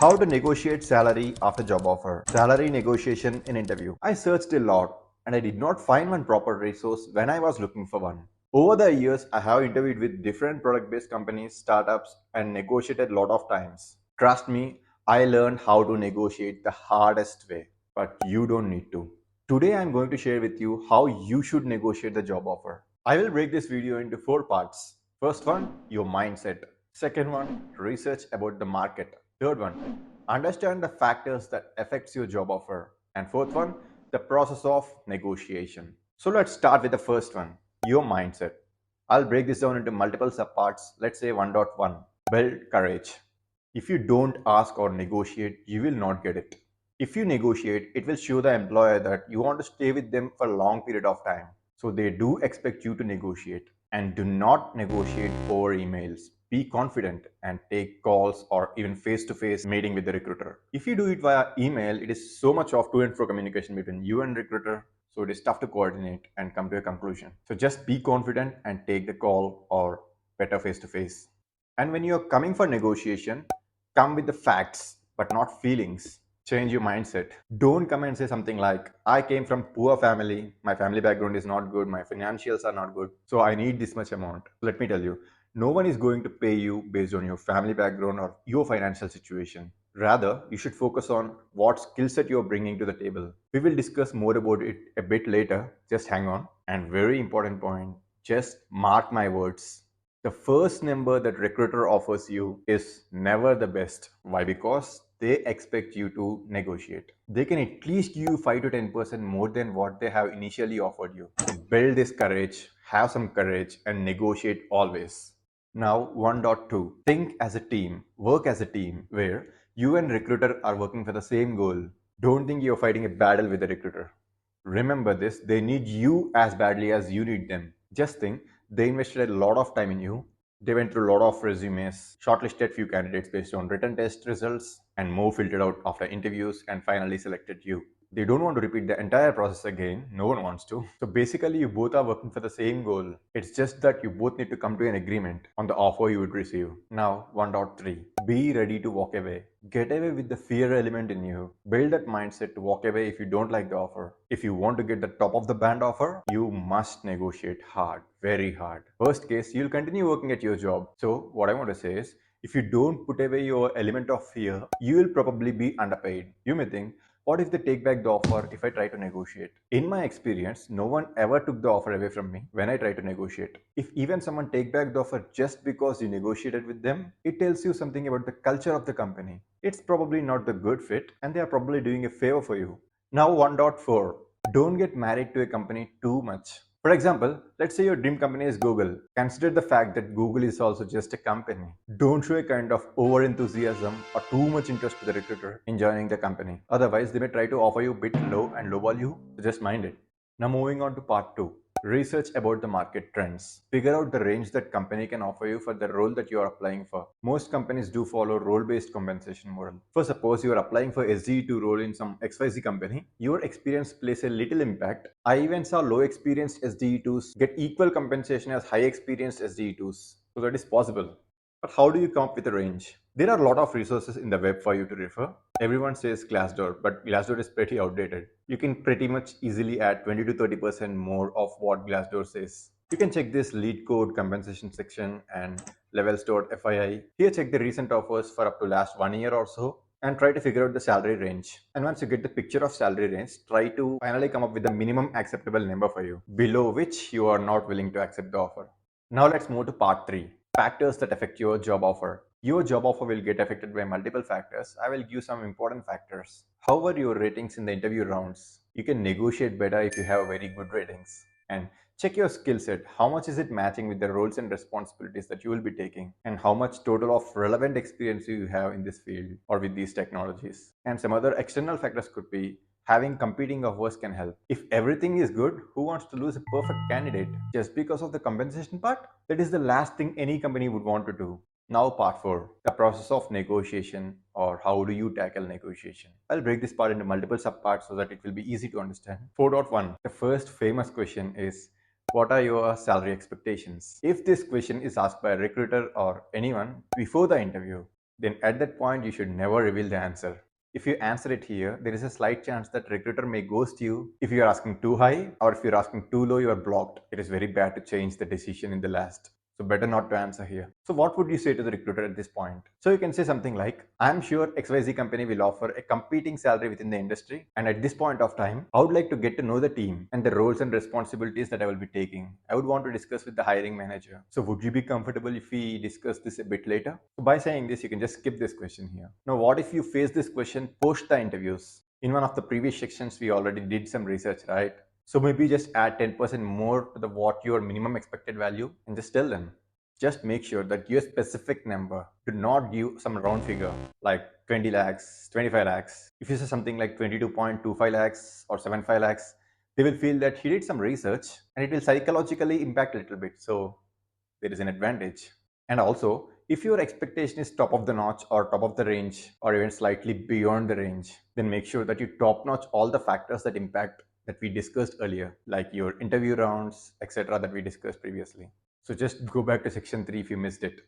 How to negotiate salary after job offer. Salary negotiation in interview. I searched a lot and I did not find one proper resource when I was looking for one. Over the years, I have interviewed with different product-based companies, startups, and negotiated a lot of times. Trust me, I learned how to negotiate the hardest way, but you don't need to. Today, I'm going to share with you how you should negotiate the job offer. I will break this video into 4 parts. First one, your mindset. Second one, research about the market. Third one, understand the factors that affects your job offer. And fourth one, the process of negotiation. So let's start with the first one, your mindset. I'll break this down into multiple subparts. Let's say 1.1, build courage. If you don't ask or negotiate, you will not get it. If you negotiate, it will show the employer that you want to stay with them for a long period of time. So they do expect you to negotiate. And do not negotiate over emails. Be confident and take calls or even face-to-face meeting with the recruiter. If you do it via email, it is so much of to and fro communication between you and recruiter. So it is tough to coordinate and come to a conclusion. So just be confident and take the call or better face-to-face. And when you're coming for negotiation, come with the facts, but not feelings. Change your mindset. Don't come and say something like, I came from poor family, my family background is not good, my financials are not good, so I need this much amount. Let me tell you, no one is going to pay you based on your family background or your financial situation. Rather, you should focus on what skill set you're bringing to the table. We will discuss more about it a bit later. Just hang on. And very important point, just mark my words. The first number that recruiter offers you is never the best. Why? Because they expect you to negotiate. They can at least give you 5 to 10% more than what they have initially offered you. So build this courage, have some courage, and negotiate always. Now 1.2, think as a team, work as a team, where you and recruiter are working for the same goal. Don't think you're fighting a battle with the recruiter. Remember this, they need you as badly as you need them. Just think, they invested a lot of time in you. They went through a lot of resumes, shortlisted few candidates based on written test results, and more filtered out after interviews and finally selected you. They don't want to repeat the entire process again. No one wants to. So basically, you both are working for the same goal. It's just that you both need to come to an agreement on the offer you would receive. Now, 1.3. Be ready to walk away. Get away with the fear element in you. Build that mindset to walk away if you don't like the offer. If you want to get the top of the band offer, you must negotiate hard, very hard. Worst case, you'll continue working at your job. So what I want to say is, if you don't put away your element of fear, you will probably be underpaid. You may think, what if they take back the offer if I try to negotiate? In my experience, no one ever took the offer away from me when I try to negotiate. If even someone take back the offer just because you negotiated with them, it tells you something about the culture of the company. It's probably not the good fit and they are probably doing a favor for you. Now 1.4. Don't get married to a company too much. For example, let's say your dream company is Google. Consider the fact that Google is also just a company. Don't show a kind of over enthusiasm or too much interest to the recruiter in joining the company. Otherwise, they may try to offer you a bit low and lowball you, so just mind it. Now moving on to part 2. Research about the market trends. Figure out the range that company can offer you for the role that you are applying for. Most companies do follow role-based compensation model. For suppose you are applying for SDE2 role in some XYZ company, your experience plays a little impact. I even saw low experienced SDE2s get equal compensation as high experienced SDE2s. So that is possible. But how do you come up with a range? There are a lot of resources in the web for you to refer. Everyone says Glassdoor, but Glassdoor is pretty outdated. You can pretty much easily add 20 to 30% more of what Glassdoor says. You can check this lead code compensation section and levels.fii. Here check the recent offers for up to last 1 year or so and try to figure out the salary range. And once you get the picture of salary range, try to finally come up with the minimum acceptable number for you, below which you are not willing to accept the offer. Now let's move to part 3. Factors that affect your job offer. Your job offer will get affected by multiple factors. I will give some important factors. How are your ratings in the interview rounds? You can negotiate better if you have very good ratings. And check your skill set. How much is it matching with the roles and responsibilities that you will be taking? And how much total of relevant experience you have in this field or with these technologies? And some other external factors could be having competing offers can help. If everything is good, who wants to lose a perfect candidate just because of the compensation part? That is the last thing any company would want to do. Now part 4, the process of negotiation, or how do you tackle negotiation. I'll break this part into multiple subparts so that it will be easy to understand. 4.1, the first famous question is, what are your salary expectations? If this question is asked by a recruiter or anyone before the interview, then at that point you should never reveal the answer. If you answer it here, there is a slight chance that recruiter may ghost you. If you are asking too high or if you're asking too low, you are blocked. It is very bad to change the decision in the last. So better not to answer here. So what would you say to the recruiter at this point? So you can say something like, I'm sure XYZ company will offer a competing salary within the industry. And at this point of time, I would like to get to know the team and the roles and responsibilities that I will be taking. I would want to discuss with the hiring manager. So would you be comfortable if we discuss this a bit later? So by saying this, you can just skip this question here. Now, what if you face this question post the interviews? In one of the previous sections, we already did some research, right? So maybe just add 10% more to the what your minimum expected value and just tell them. Just make sure that your specific number. Do not give some round figure like 20 lakhs, 25 lakhs. If you say something like 22.25 lakhs or 75 lakhs, they will feel that he did some research and it will psychologically impact a little bit. So there is an advantage. And also, if your expectation is top of the notch or top of the range or even slightly beyond the range, then make sure that you top notch all the factors that impact that we discussed earlier, like your interview rounds, etc., that we discussed previously. So just go back to section 3 if you missed it.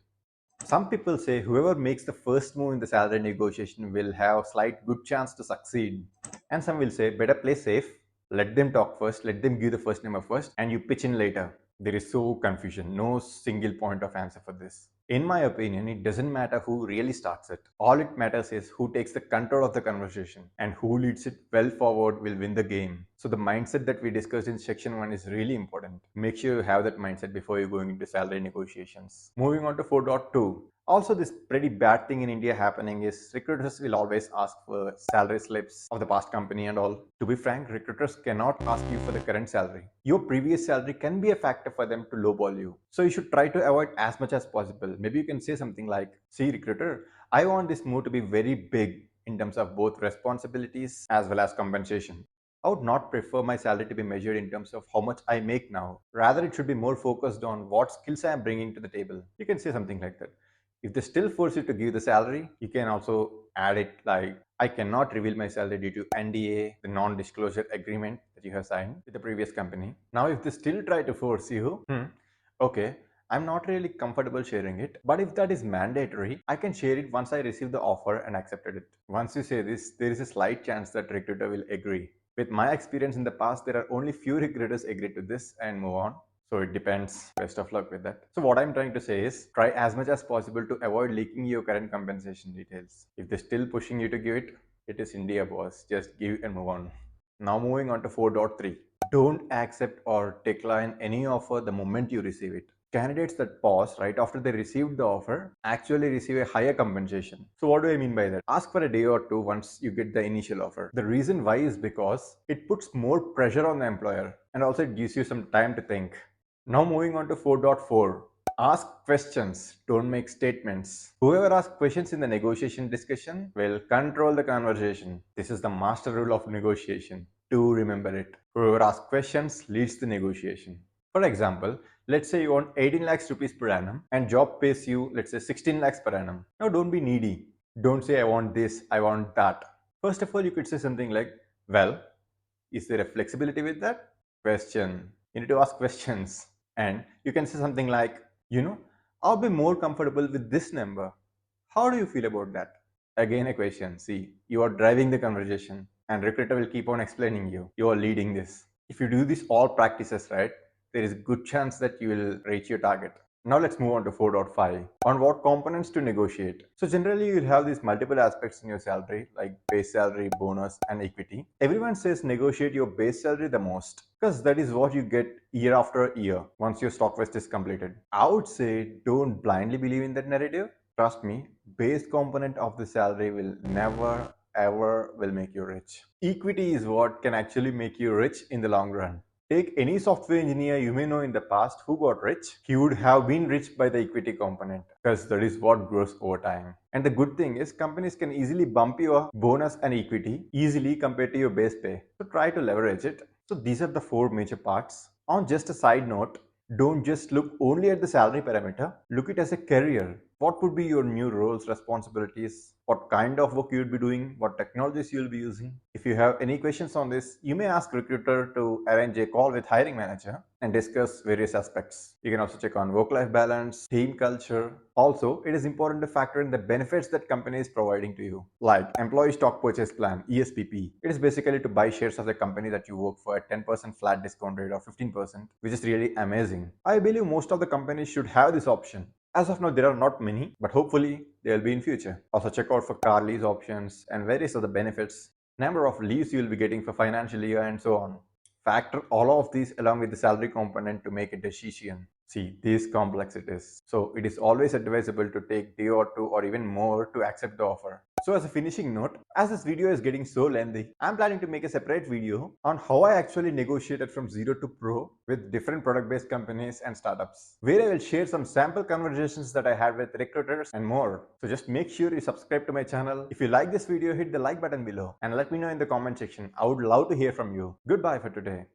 Some people say whoever makes the first move in the salary negotiation will have slight good chance to succeed. And some will say better play safe, let them talk first, let them give the first number first, and you pitch in later. There is so confusion, no single point of answer for this. In my opinion, it doesn't matter who really starts it. All it matters is who takes the control of the conversation and who leads it well forward will win the game. So the mindset that we discussed in section 1 is really important. Make sure you have that mindset before you're going into salary negotiations. Moving on to 4.2. Also, this pretty bad thing in India happening is recruiters will always ask for salary slips of the past company and all. To be frank, recruiters cannot ask you for the current salary. Your previous salary can be a factor for them to lowball you. So you should try to avoid as much as possible. Maybe you can say something like, see recruiter, I want this move to be very big in terms of both responsibilities as well as compensation. I would not prefer my salary to be measured in terms of how much I make now. Rather, it should be more focused on what skills I am bringing to the table. You can say something like that. If they still force you to give the salary, you can also add it like, I cannot reveal my salary due to NDA, the non-disclosure agreement that you have signed with the previous company. Now, if they still try to force you, okay, I'm not really comfortable sharing it, but if that is mandatory, I can share it once I receive the offer and accepted it. Once you say this, there is a slight chance that recruiter will agree. With my experience in the past, there are only few recruiters agree to this and move on. So it depends. Best of luck with that. So what I'm trying to say is try as much as possible to avoid leaking your current compensation details. If they're still pushing you to give it, it is India, boss. Just give and move on. Now moving on to 4.3. Don't accept or decline any offer the moment you receive it. Candidates that pause right after they received the offer actually receive a higher compensation. So what do I mean by that? Ask for a day or two once you get the initial offer. The reason why is because it puts more pressure on the employer and also it gives you some time to think. Now moving on to 4.4. Ask questions, don't make statements. Whoever asks questions in the negotiation discussion will control the conversation. This is the master rule of negotiation. Do remember it. Whoever asks questions leads the negotiation. For example, let's say you want 18 lakhs rupees per annum and job pays you, let's say 16 lakhs per annum. Now don't be needy. Don't say I want this, I want that. First of all, you could say something like, well, is there a flexibility with that? Question. You need to ask questions. And you can say something like, I'll be more comfortable with this number. How do you feel about that? Again, a question. See, you are driving the conversation and recruiter will keep on explaining you. You are leading this. If you do this all practices right, there is a good chance that you will reach your target. Now let's move on to 4.5 on what components to negotiate. So generally you'll have these multiple aspects in your salary like base salary, bonus and equity. Everyone says negotiate your base salary the most because that is what you get year after year once your stock vest is completed. I would say don't blindly believe in that narrative. Trust me, base component of the salary will never ever will make you rich. Equity is what can actually make you rich in the long run. Take any software engineer you may know in the past who got rich, he would have been rich by the equity component because that is what grows over time. And the good thing is companies can easily bump your bonus and equity easily compared to your base pay. So try to leverage it. So these are the four major parts. On just a side note, don't just look only at the salary parameter, look it as a career. what would be your new roles, responsibilities, what kind of work you'll be doing, what technologies you'll be using. If you have any questions on this, you may ask recruiter to arrange a call with hiring manager and discuss various aspects. You can also check on work-life balance, team culture. Also, it is important to factor in the benefits that company is providing to you, like employee stock purchase plan, ESPP. It is basically to buy shares of the company that you work for at 10% flat discount rate or 15%, which is really amazing. I believe most of the companies should have this option. As of now, there are not many, but hopefully there will be in future. Also check out for car lease options and various other benefits, number of leaves you will be getting for financial year and so on. Factor all of these along with the salary component to make a decision. See, this complex it is. So it is always advisable to take day or two or even more to accept the offer. So as a finishing note, as this video is getting so lengthy, I'm planning to make a separate video on how I actually negotiated from zero to pro with different product-based companies and startups, where I will share some sample conversations that I had with recruiters and more. So just make sure you subscribe to my channel. If you like this video, hit the like button below and let me know in the comment section. I would love to hear from you. Goodbye for today.